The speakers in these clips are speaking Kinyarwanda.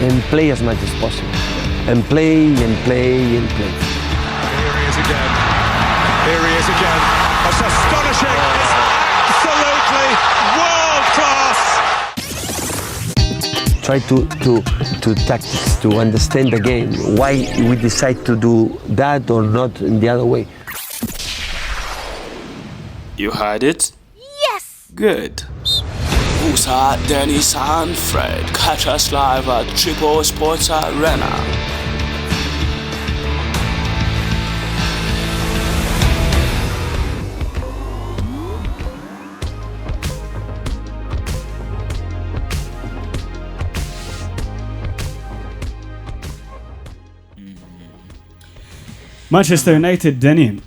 and play as much as possible. And play and play and play. Here he is again. Here he is again. That's astonishing. It's absolutely world class. Try to tactics, to understand the game. Why we decide to do that or not in the other way. You heard it? Yes! Good. Musa, Dennis and Fred. Catch us live at Triple Sports Arena. Manchester United Danny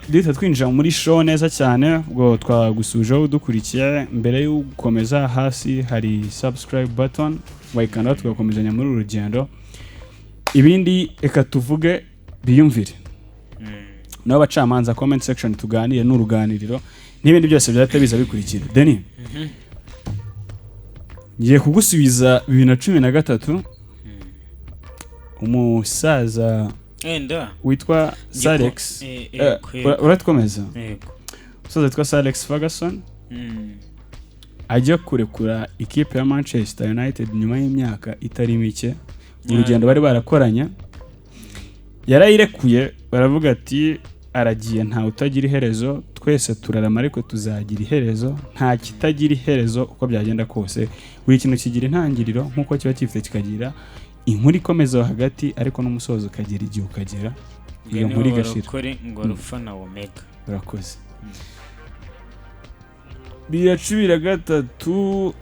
duhita twinjira muri show neza cyane ubwo twagusujeho dukurikiye mbere yo gukomeza hasi hari subscribe button wayikanda tugakomezanya muri urugendo ibindi eka tuvuge biyumvire naho bacamanza comment section tuganire n'uruganiriro n'ibindi byose byahita biza bikurikira Danny ngiye kugusubiza 2013 umusaza enda witwa Alex uratkomeza umusaza witwa Alex Ferguson ajya kurekura ikipe ya Manchester United nyuma y'imyaka itari mike urugendo bari barakoranya yarayirekuye baravuga ati aragiye nta utagira iherezo twese turarama ariko tuzagira iherezo nta kitagira iherezo uko byagenda kose buri kintu kigira intangiriro nkuko kiba kifite kikagira inkuru ikomeza hagati ariko n'umusozo ukagera igihe ukagera iyo nkuru igashira ngo rufa na omega urakoze biyacubira gatatu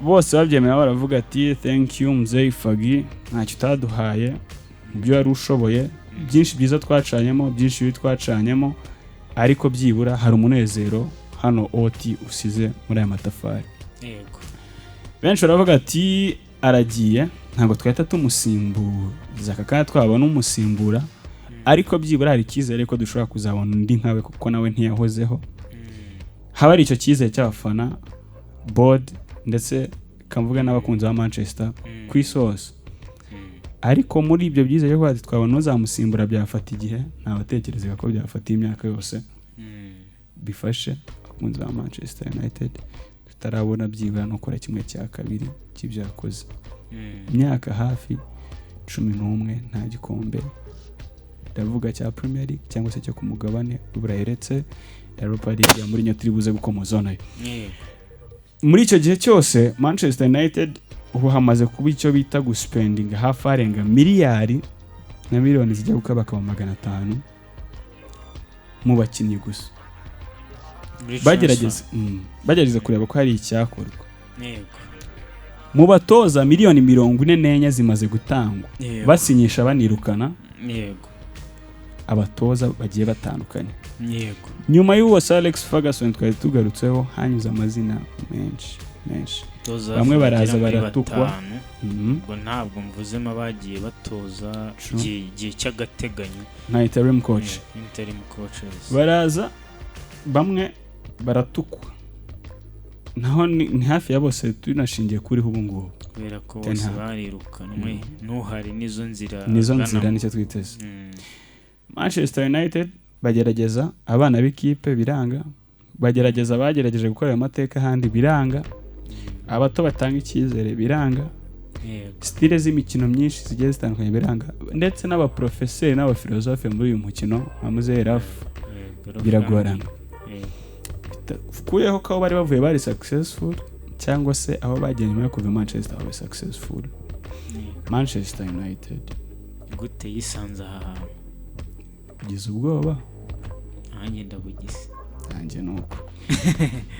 bose babyemera baravuga ati thank you mzee Fagi ntacyo utaduhaye ibyo yari ushoboye byinshi byiza twacanyemo byinshi bibi twacanyemo ariko byibura hari umunezero hano oti usize muri aya matafari yego benshi baravuga ati aragiye ntabwo twahita tumusimbuza kakaya twabona umusimbura ariko byibura hari icyizere ko dushobora kuzabona undi nkawe kuko nawe ntiyahozeho haba ari icyo cyizere cy'abafana board ndetse kamvuga n'abakunzi ba Manchester ku isosi ariko muri ibyo byizere ko twabona uzamusimbura byafata igihe nta batekereza ko byafata imyaka yose bifashe abakunzi ba Manchester United tutarabona byibura no kora kimwe cya kabiri cy'ibyakoze imyaka hafi 11 nta gikombe ndavuga cya Premier League cyangwa se cyo ku mugabane burayeretse Europa League muri nyaturi buze gukomoza nayo muri icyo gihe cyose Manchester United ubu hamaze kuba icyo bita guspending hafi arenga miliyari na miliyoni zijya gukaba 500 mu bakinnyi gusa bagerageza kureba ko hari icyakorwa yego mu batoza miliyoni 44 zimaze gutangwa basinyisha banirukana yego abatoza bagiye batandukanye yego nyuma y'uwo Alex Ferguson twari tugarutseho hanyuze amazina menshi bamwe baraza baratukwa ngo ntabwo mvuzemo bagiye batoza igihe cy'agateganyo nka interim coach baraza bamwe baratukwa naho ni hafi ya bose tunashingiye kuri ubu ngubu kubera ko bose barirukanwe ntuhari nizo nzira nicyo twiteze Manchester United bagerageza abana b'ikipe biranga bagerageje gukora amateka handi biranga abato batanga icyizere biranga stile z'imikino myinshi zigiye zitandukanye biranga ndetse n'abaprofeseri n'abafilozofe muri uyu mukino amuze Raf biragorana kuyeho ko bari bavuye bari successful cyangwa se aho bagiye nyuma yo kuva Manchester bari successful Manchester United gute yisanze aha gize ubwoba nanjye ndabugize nanjye nuko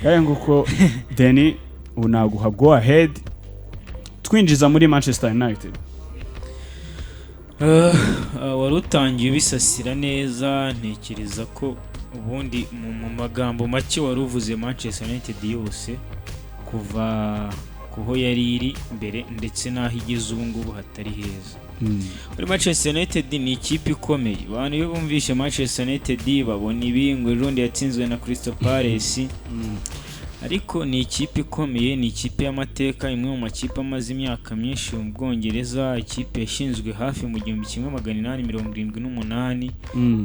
kaya nguko Danny unaguha go ahead twinjiza muri Manchester United warutangiye bisasira neza ntekereza ko ubundi mu magambo make waruvuze Manchester United yose kuva kuho yari iri mbere ndetse naho igeze ubu ngubu hatari heza muri Manchester United ni ikipe ikomeye abantu iyo bumvishe Manchester United babona ibingo rundi yatsinzwe na Crystal Palace ariko ni ikipe ikomeye, ni ikipe y'amateka, imwe mu makipe amaze imyaka myinshi mu Bwongereza, ikipe yashinzwe hafi mu 1878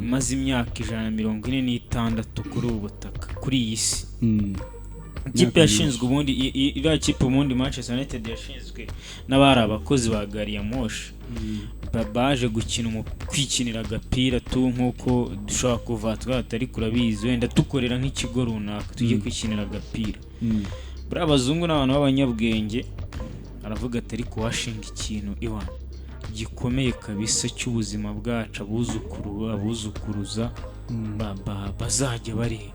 imaze imyaka 146 kuri ubu butaka kuri iyi si. Ikipe yashinzwe ubundi iriya kipe ubundi Manchester United yashinzwe n'abari abakozi ba gari ya moshi baje kwikinira agapira tu nkuko dushobora kuva twatari kurabizi wenda tukorera nk'ikigo runaka tujye kwikinira agapira. Buri abazungu n'abantu b'abanyabwenge aravuga atari kuwashinga ikintu iwana gikomeye kabisa cy'ubuzima bwacu abuzukuruza bazajya bareba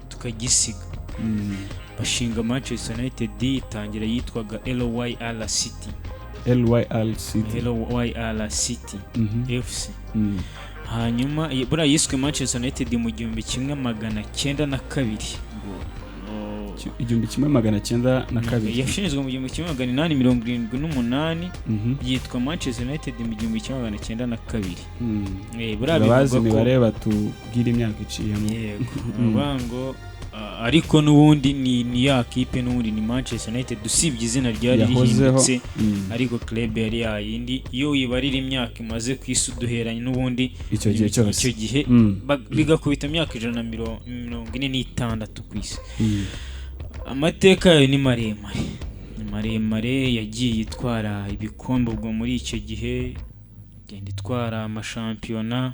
tukagisiga. Bashinga Manchester United itangira yitwaga LYR City FC. Hanyuma buriya yiswe Manchester United mu 1902 yashinzwe mu 1878 yitwa Manchester United mu 1902. Buriya bazi imibare batubwira imyaka iciyemo. Bango ariko n'ubundi ni ya kipe n'ubundi ni Manchester United usibye izina ryari rihindutse ariko club yari yayindi iyo uyibarira imyaka imaze kwisuduheranye n'ubundi icyo gihe bigakubita imyaka 146 kwisi. Amateka yayo ni maremare yagiye itwara ibikombe ubwo muri icyo gihe genda itwara amashampiyona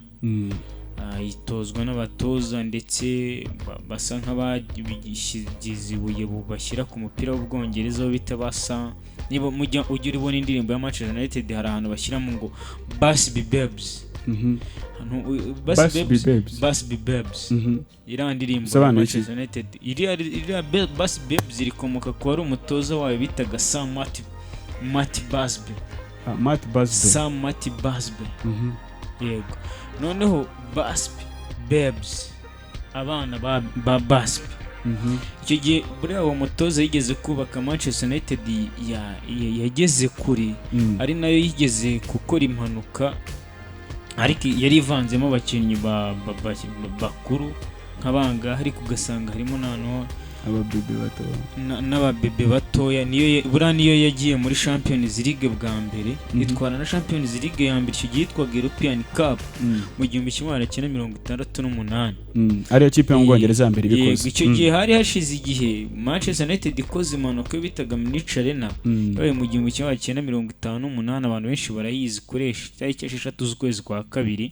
itozwa n'abatoza ndetse basa nk'abagize ibuye bashyira ku mupira w'Ubwongereza bita basa niba ujya ubona indirimbo ya Manchester United hari ahantu bashyiramo ngo Busby Babes. Busby Babes iriya ndirimbo ya Manchester United iriya Busby Babes irikomoka ku wari umutoza wayo bitaga Sam Matty Busby. Sam Matty Busby yego. Noneho Busby Babes abana ba Busby icyo gihe buriya uwo mutoza yigeze kubaka Manchester United yageze kuri ari nayo yigeze gukora impanuka ariko yari ivanzemo abakinnyi bakuru nk'abanga ariko ugasanga harimo n'ababebe batoya niyo yagiye muri Champions League bwa mbere itwara na Champions League ya mbere icyo gihe yitwaga European Cup mu 1968 ariyo kipe yo mu Bwongereza ya mbere ibikoze. Icyo gihe hari hashize igihe Manchester United ikoze impanuka bitaga Munich Arena yabaye mu 1958 abantu benshi barayizi koresha tariki 6 z'ukwezi kwa kabiri.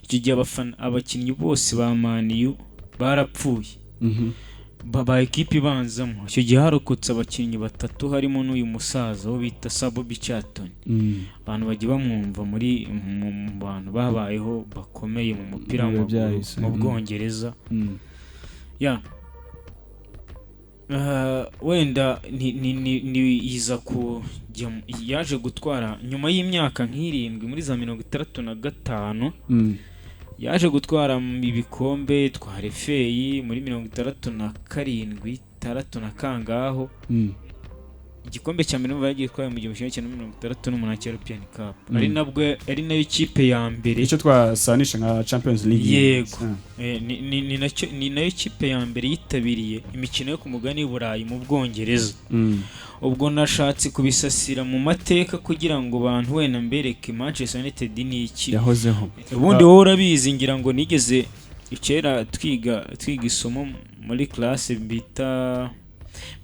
Icyo gihe abakinnyi bose ba Man U barapfuye baba ekipe ibanzamo. Icyo gihe harokotse abakinnyi batatu harimo n'uyu musaza wo bita Bobby Charlton. Abantu bagiye bamwumva muri mu bantu babayeho bakomeye mu mupira mu Bwongereza. Wenda yiza yaje gutwara nyuma y'imyaka nk'irindwi muri za 65 yaje gutwara ibikombe twa refeyi muri 67 na kangaho. Igikombe cya mbere bagiye twara mu 1968 cya European Cup ari nayo kipe ya mbere icyo twasanisha nka Champions League. Yego ni nayo kipe ya mbere yitabiriye imikino yo ku mugani w'Uburayi mu Bwongereza. Ubwo nashatse kubisasira mu mateka kugira ngo abantu wenda mbereke Manchester United ni iki yahozeho. Ubundi wowe urabizi ngira ngo nigeze kera twiga isomo muri classe bita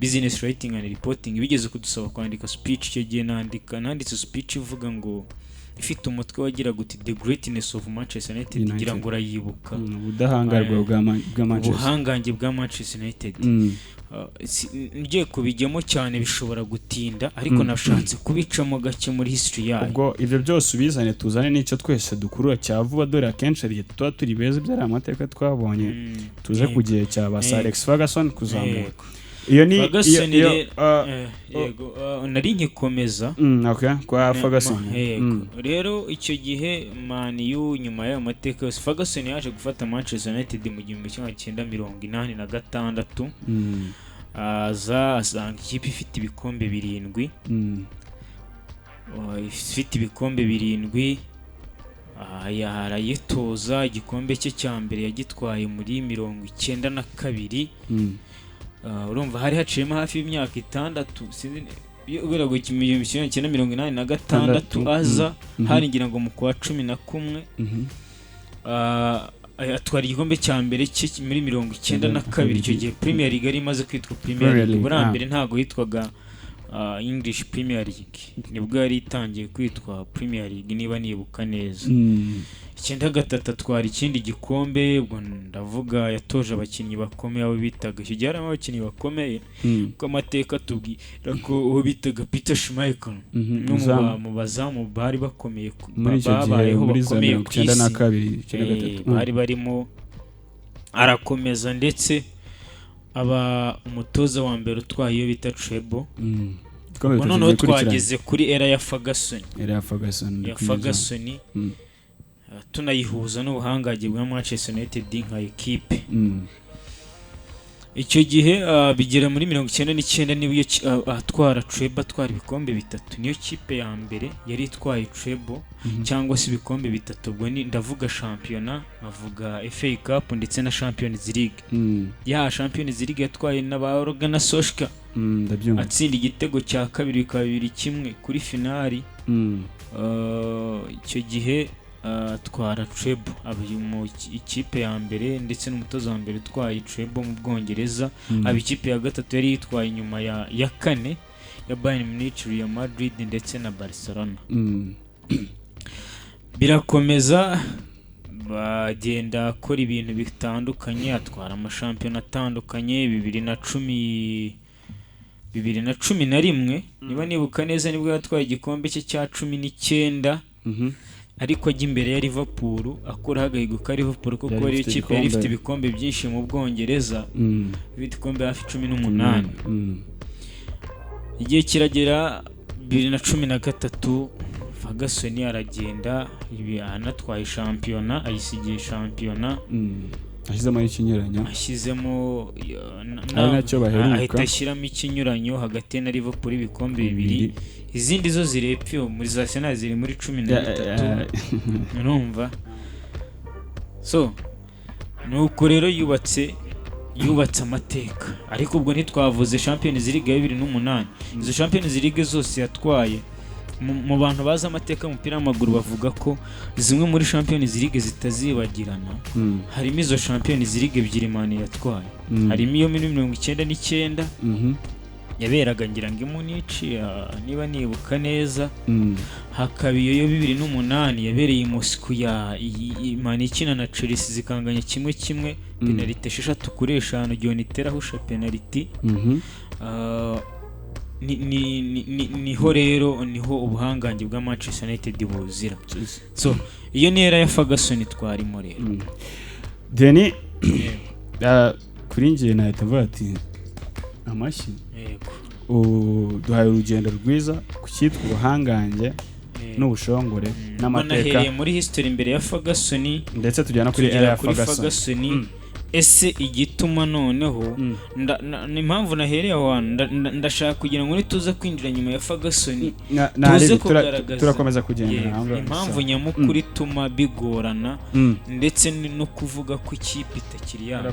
business writing and reporting bigeze kudusaba kwandika speech. Icyo gihe nanditse speech ivuga ngo ifite umutwe wagira guti the greatness of Manchester United ngira ngo urayibuka ubudahangarwa ubuhangange bwa Manchester United. Ngiye kubijyamo cyane bishobora gutinda ariko nashatse kubicamo gake muri history yayo. Ubwo ivyo byose ubizane tuzane n'icyo twese dukurura cyavuba dore akenshi ari tuba turi beza byari amateka twabonye tuze kugiye cya Sir Alex Ferguson kuzamuka. Iyo ni yego nari ngikomeza okay kwa Ferguson. Rero icyo gihe Man U nyuma y'ayo mateka yose Ferguson yaje gufata Manchester United mu 1986 asanga ikipe ifite ibikombe 7 ifite ibikombe 7 yarayitoza. Igikombe cye cya mbere yagitwaye muri 92 urumva hari haciyemo hafi y'imyaka 6 sinzi ubera go 1986 aza hari ngira ngo mu kwa 11 atwara igikombe cya mbere cye muri 92 icyo gihe Premier League yari imaze kwitwa Premier League burambere ntago yitwaga English Premier League nibwo yari itangiye kwitwa Premier League niba nibuka neza 93 atwara ikindi gikombe ubwo ndavuga yatoje abakinnyi bakomeye abo bitaga icyo gihe harimo abakinnyi bakomeye ko amateka tubwira ko uwo bitaga Peter Schmeichel mu bazamu bari bakomeye babayeho bakomeye ku isi bari barimo arakomeza ndetse aba umutoza wa mbere utwaye iyo bita Treble noneho twageze kuri era ya Ferguson tunayihuza n'ubuhangaje bwa Manchester United nka equipe icyo gihe bigera muri 99 niyo atwara Treble atwara ibikombe bitatu niyo kipe ya mbere yari itwaye Treble cyangwa se ibikombe bitatu ubwo ni ndavuga shampiyona avuga FA Cup ndetse na Champions League ya Champions League yatwaye n'abaroga na Solskjaer atsinda igitego cya kabiri kimwe kuri finali icyo gihe twara Treble mu ikipe ya mbere ndetse n'umutoza wa mbere utwaye Treble mu Bwongereza ikipe ya gatatu yari yitwaye inyuma ya kane ya Bayern Munich, Real Madrid ndetse na Barcelona birakomeza bagenda akora ibintu bitandukanye atwara amashampiyona atandukanye 2011 niba nibuka neza nibwo yatwaye igikombe cye cya 19 ariko ajya imbere ya Liverpool akora hagahigo ka Liverpool kuko ari ikipe yari ifite ibikombe byinshi mu Bwongereza ibikombe hafi 18 igihe kiragera 2013 Ferguson aragenda anatwaye shampiyona ayisigiye shampiyona ashyizemo ikinyuranyo nacyo baheruka ahita ashyiramo ikinyuranyo hagati na Liverpool ibikombe bibiri izindi zo zirepfye muri za Arsenal ziri muri 13 urumva so nuko rero yubatse amateka ariko ubwo ntitwavuze Champions League ya 2008 izo Champions League zose yatwaye mu bantu baza amateka y'umupira w'amaguru bavuga ko zimwe muri Champions League zitazibagirana harimo izo Champions League ebyiri Mane yatwaye harimo iyo muri 99 yaberaga ngira ngo Munich niba nibuka neza hakaba iyo 2008 yabereye Moscow ya Mane ikina na Chelsea zikanganya kimwe penalty 6-5 John Terra husha penalty niho rero niho ubuhangange bwa Manchester United buzira so iyo ni era ya Ferguson twarimo rero Deni kuri ngiye nahita mvuga ati amashyi duhaye urugendo rwiza ku cyitwa ubuhangange n'ubushongore n'amateka muri history imbere ya Ferguson ndetse tujyana kuri era ya Ferguson ese igituma noneho impamvu nahereye aho ndashaka kugira ngo nituza kwinjira nyuma ya Ferguson tuze kugaragaza turakomeza kugenda impamvu nyamukuru ituma bigorana ndetse no kuvuga ko ikipe itakiri yayo